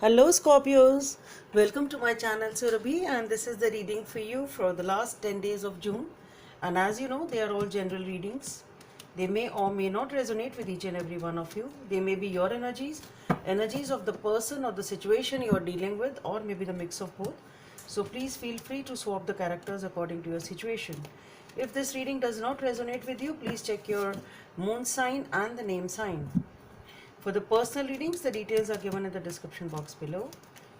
Hello Scorpios, welcome to my channel Surabhi, and this is the reading for you for the last 10 days of June. And as you know, they are all general readings. They may or may not resonate with each and every one of you. They may be your energies of the person or the situation you are dealing with, or maybe the mix of both. So please feel free to swap the characters according to your situation. If this reading does not resonate with you, please check your moon sign and the name sign. For the personal readings, the details are given in the description box below.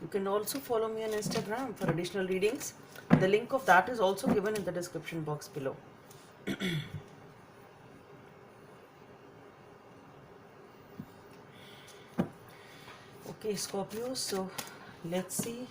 You can also follow me on Instagram for additional readings. The link of that is also given in the description box below. Okay, Scorpio, so let's see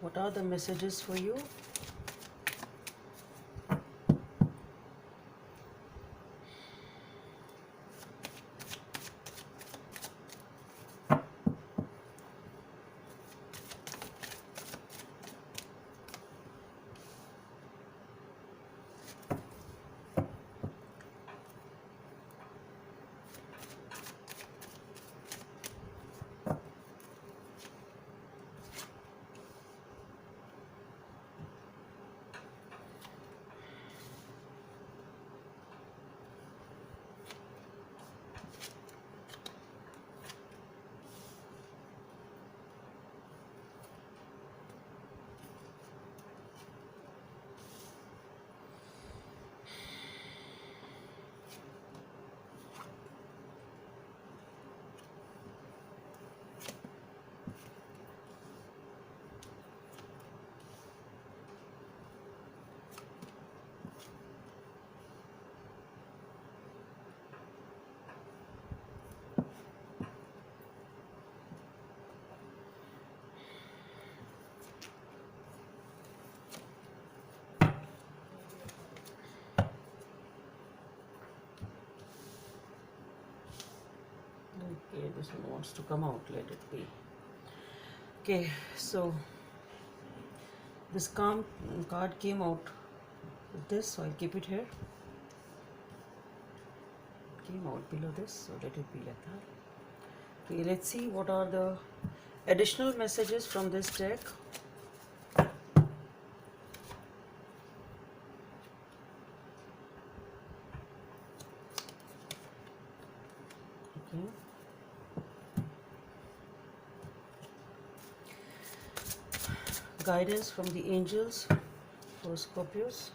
what are the messages for you. Okay, this one wants to come out, let it be. Okay, so this calm card came out with this, so I'll keep it here. Came out below this, so let it be like that. Okay, let's see what are the additional messages from this deck. Okay. Guidance from the angels for Scorpios.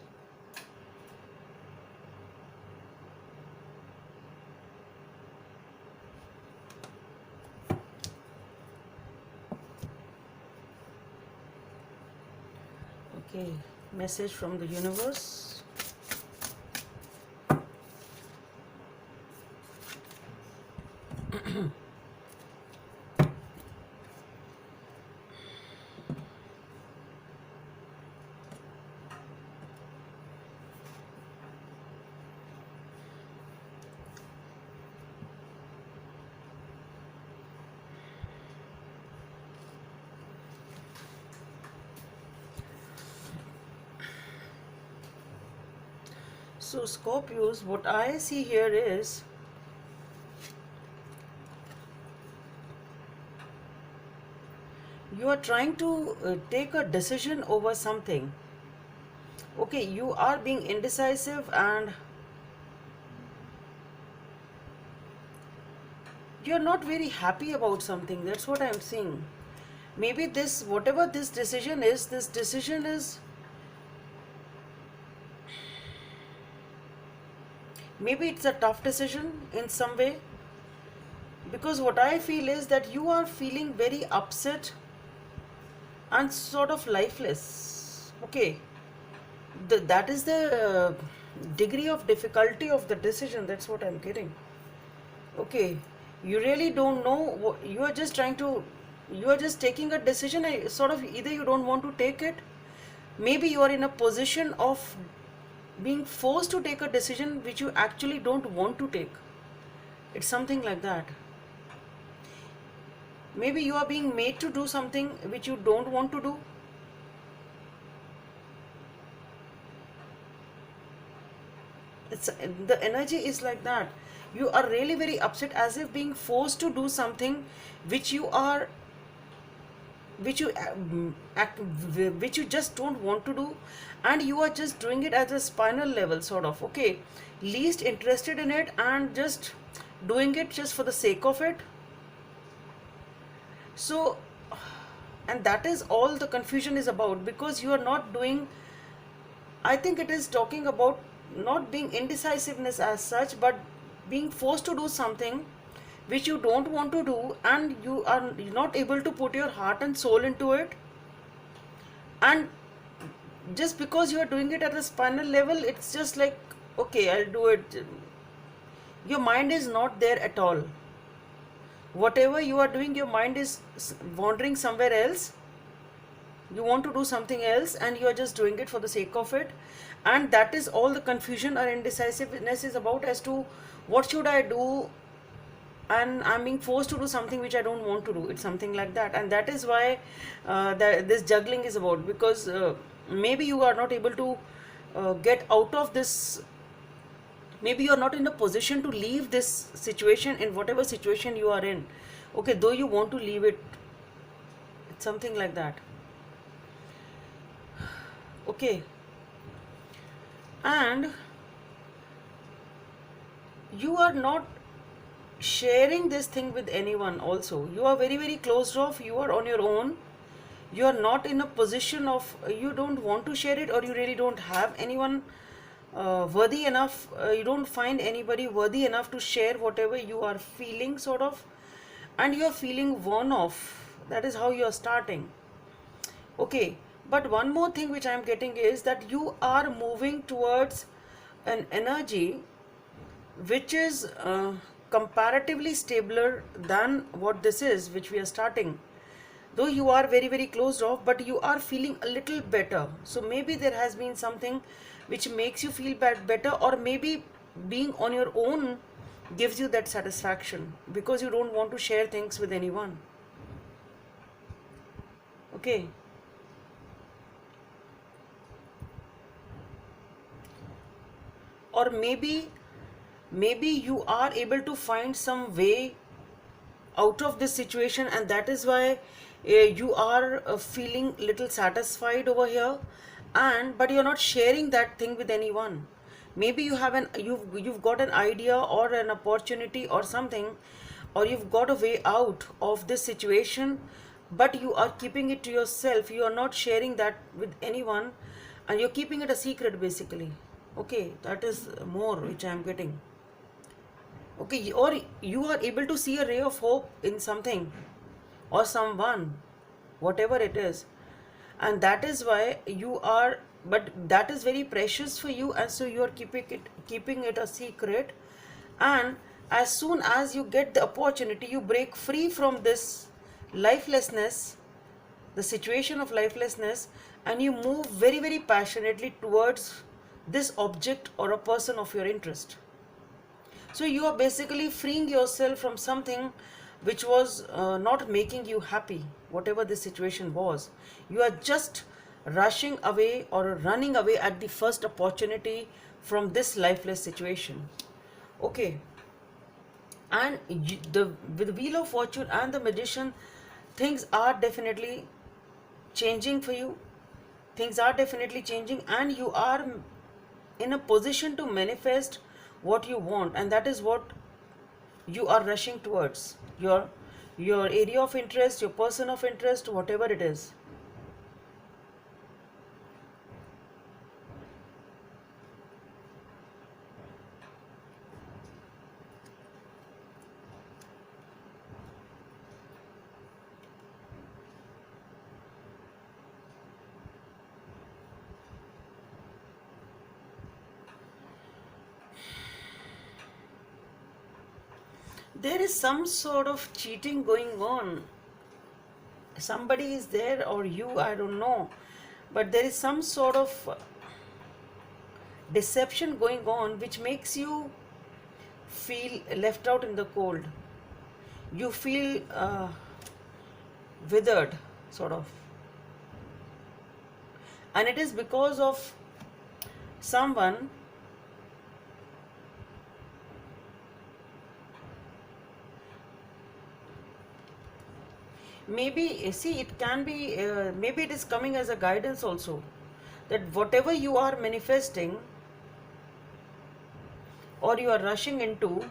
Okay, message from the universe. So Scorpios, what I see here is you are trying to take a decision over something. Okay, you are being indecisive and you're not very happy about something. That's what I'm seeing. Maybe this, whatever this decision is, maybe it's a tough decision in some way, because what I feel is that you are feeling very upset and sort of lifeless. Okay, that is the degree of difficulty of the decision. That's what I'm getting. Okay, you really don't know. You are just trying to, you are just taking a decision. Sort of either you don't want to take it, maybe you are in a position of being forced to take a decision which you actually don't want to take. It's something like that. Maybe you are being made to do something which you don't want to do. it's, the energy is like that. You are really very upset, as if being forced to do something which you are, which you act, which you just don't want to do, and you are just doing it at a spinal level, sort of, okay, least interested in it, and just doing it just for the sake of it. So, and that is all the confusion is about, because you are not doing, I think it is talking about not being indecisiveness as such, but being forced to do something which you don't want to do, and you are not able to put your heart and soul into it. And just because you are doing it at a spinal level, it's just like, okay, I'll do it. Your mind is not there at all. Whatever you are doing, your mind is wandering somewhere else. You want to do something else, and you are just doing it for the sake of it. And that is all the confusion or indecisiveness is about, as to what should I do, and I'm being forced to do something which I don't want to do. It's something like that. And that is why this juggling is about, because maybe you are not able to get out of this. Maybe you are not in a position to leave this situation, in whatever situation you are in. Okay, though you want to leave it. It's something like that. Okay. And you are not sharing this thing with anyone also. You are very, very closed off. You are on your own. You are not in a position of, you don't want to share it, or you really don't have anyone worthy enough. You don't find anybody worthy enough to share whatever you are feeling, sort of. And you are feeling worn off. That is how you are starting. Okay. But one more thing which I am getting is that you are moving towards an energy which is comparatively stabler than what this is, which we are starting. Though you are very, very closed off, but you are feeling a little better. So maybe there has been something which makes you feel better, or maybe being on your own gives you that satisfaction, because you don't want to share things with anyone. Okay. Or maybe you are able to find some way out of this situation, and that is why you are feeling little satisfied over here, and but you're not sharing that thing with anyone. Maybe you have you've got an idea or an opportunity or something, or you've got a way out of this situation, but you are keeping it to yourself. You are not sharing that with anyone, and you're keeping it a secret, basically. Okay, that is more which I am getting. Okay, or you are able to see a ray of hope in something or someone, whatever it is. And that is why you are, but that is very precious for you, and so you are keeping it a secret. And as soon as you get the opportunity, you break free from this lifelessness, the situation of lifelessness, and you move very, very passionately towards this object or a person of your interest. So you are basically freeing yourself from something which was not making you happy, whatever the situation was. You are just rushing away or running away at the first opportunity from this lifeless situation. Okay. And with the Wheel of Fortune and the Magician, things are definitely changing for you. Things are definitely changing, and you are in a position to manifest what you want, and that is what you are rushing towards. Your area of interest, your person of interest, whatever it is. There is some sort of cheating going on. Somebody is there, or you, I don't know, but there is some sort of deception going on which makes you feel left out in the cold. You feel withered, sort of. And it is because of someone Maybe see, it can be maybe it is coming as a guidance also, that whatever you are manifesting or you are rushing into,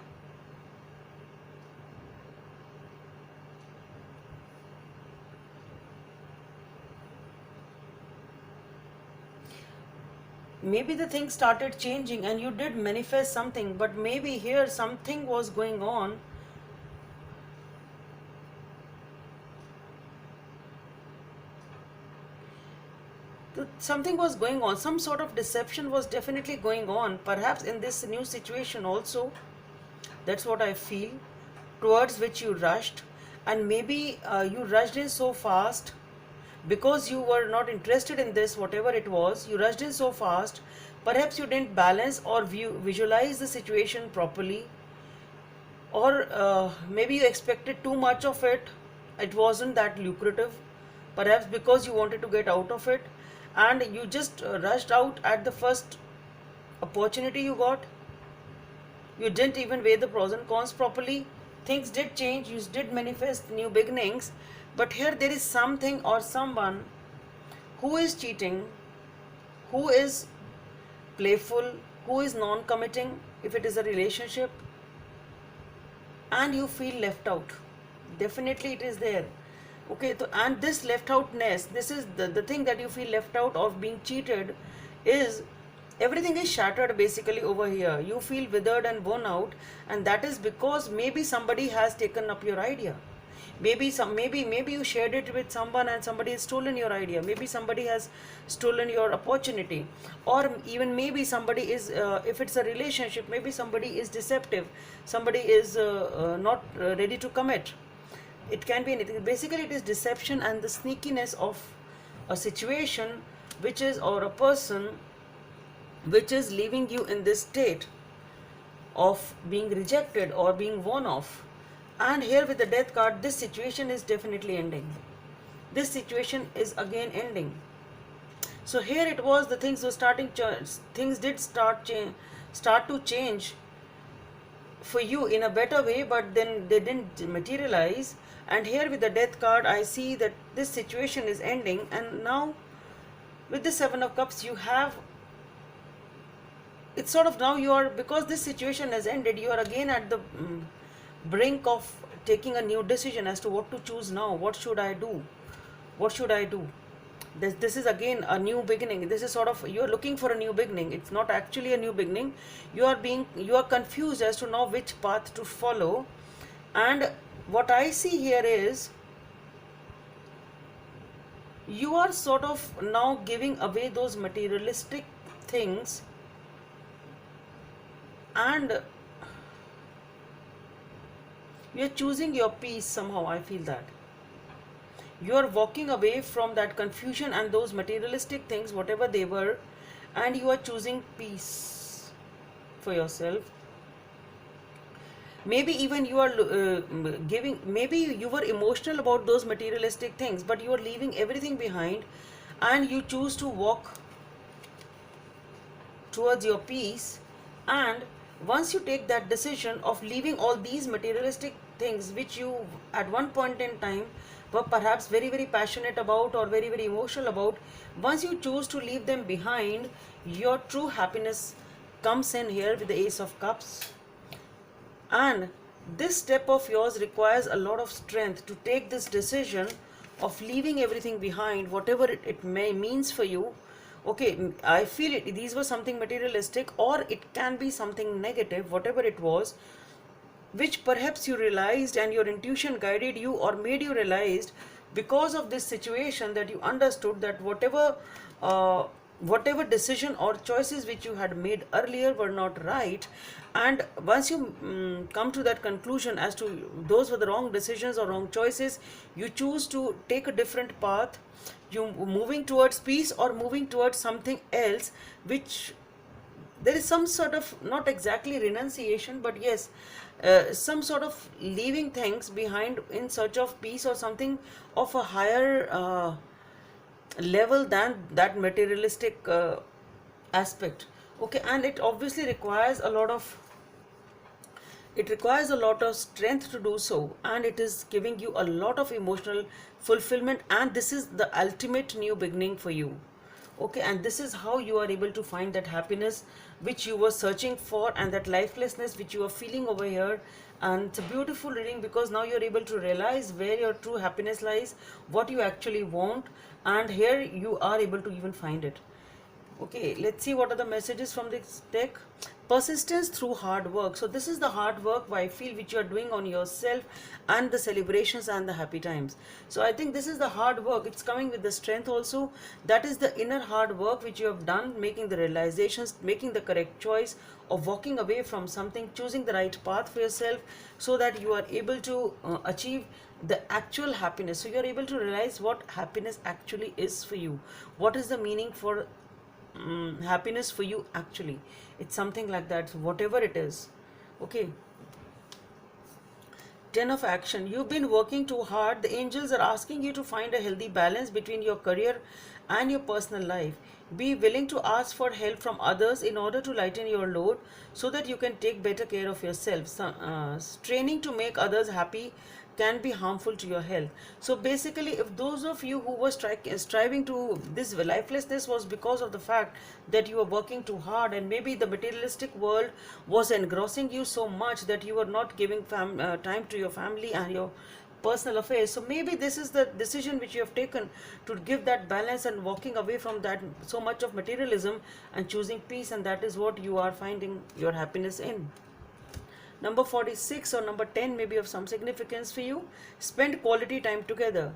maybe the thing started changing and you did manifest something, but maybe here something was going on. Something was going on, some sort of deception was definitely going on, perhaps in this new situation also. That's what I feel, towards which you rushed. And maybe you rushed in so fast because you were not interested in this, whatever it was. You rushed in so fast. Perhaps you didn't balance or visualize the situation properly, or maybe you expected too much of it. It wasn't that lucrative, perhaps because you wanted to get out of it, and you just rushed out at the first opportunity you got. You didn't even weigh the pros and cons properly. Things did change, you did manifest new beginnings, but here there is something or someone who is cheating, who is playful, who is non committing if it is a relationship, and you feel left out. Definitely it is there. Okay, so, and this left outness, this is the thing that you feel left out of being cheated, is everything is shattered basically over here. You feel withered and worn out, and that is because maybe somebody has taken up your idea. Maybe you shared it with someone and somebody has stolen your idea. Maybe somebody has stolen your opportunity, or even maybe somebody is if it's a relationship, maybe somebody is deceptive, somebody is not ready to commit. It can be anything. Basically it is deception and the sneakiness of a situation which is, or a person which is leaving you in this state of being rejected or being worn off. And here with the death card, this situation is definitely ending. This situation is again ending. So here it was, the things were starting, things did start to change for you in a better way, but then they didn't materialize. And here with the death card, I see that this situation is ending. And now with the Seven of Cups, you have, it's sort of, now you are, because this situation has ended, you are again at the brink of taking a new decision as to what to choose now. What should I do? What should I do? This is again a new beginning. This is sort of, you are looking for a new beginning. It's not actually a new beginning. You are confused as to now which path to follow. And what I see here is, you are sort of now giving away those materialistic things, and you are choosing your peace somehow. I feel that you are walking away from that confusion and those materialistic things, whatever they were, and you are choosing peace for yourself. Maybe even you are giving, maybe you were emotional about those materialistic things, but you are leaving everything behind, and you choose to walk towards your peace. And once you take that decision of leaving all these materialistic things which you at one point in time were perhaps very very passionate about or very very emotional about, once you choose to leave them behind, your true happiness comes in here with the Ace of Cups. And this step of yours requires a lot of strength to take this decision of leaving everything behind, whatever it may means for you. Okay, I feel it, these were something materialistic, or it can be something negative, whatever it was, which perhaps you realized and your intuition guided you or made you realized because of this situation, that you understood that whatever decision or choices which you had made earlier were not right. And once you come to that conclusion as to those were the wrong decisions or wrong choices, you choose to take a different path. You moving towards peace or moving towards something else, which there is some sort of, not exactly renunciation, but yes, some sort of leaving things behind in search of peace or something of a higher level than that materialistic aspect. Okay, and it obviously requires a lot of It requires a lot of strength to do so, and it is giving you a lot of emotional fulfillment, and this is the ultimate new beginning for you. Okay, and this is how you are able to find that happiness which you were searching for, and that lifelessness which you are feeling over here. And it's a beautiful reading because now you're able to realize where your true happiness lies, what you actually want, and here you are able to even find it. Okay, let's see what are the messages from this deck. Persistence through hard work. So this is the hard work I feel which you are doing on yourself, and the celebrations and the happy times. So I think this is the hard work. It's coming with the strength also. That is the inner hard work which you have done, making the realizations, making the correct choice of walking away from something, choosing the right path for yourself, so that you are able to achieve the actual happiness. So you are able to realize what happiness actually is for you. What is the meaning for happiness for you actually. It's something like that, whatever it is. Okay, 10 of action. You've been working too hard. The angels are asking you to find a healthy balance between your career and your personal life. Be willing to ask for help from others in order to lighten your load, so that you can take better care of yourself. Training to make others happy can be harmful to your health. So basically, if those of you who were striving to this lifelessness was because of the fact that you were working too hard, and maybe the materialistic world was engrossing you so much that you were not giving time to your family and your personal affairs. So maybe this is the decision which you have taken, to give that balance and walking away from that so much of materialism and choosing peace, and that is what you are finding your happiness in. Number 46 or number 10 may be of some significance for you. Spend quality time together.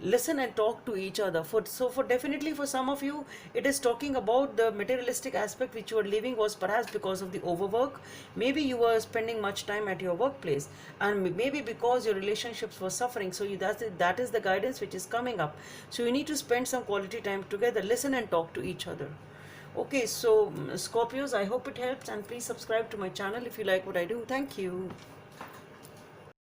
Listen and talk to each other. For definitely for some of you, it is talking about the materialistic aspect which you are living was perhaps because of the overwork. Maybe you were spending much time at your workplace, and maybe because your relationships were suffering. So that is the guidance which is coming up. So you need to spend some quality time together. Listen and talk to each other. Okay, so Scorpios, I hope it helps, and please subscribe to my channel if you like what I do. Thank you.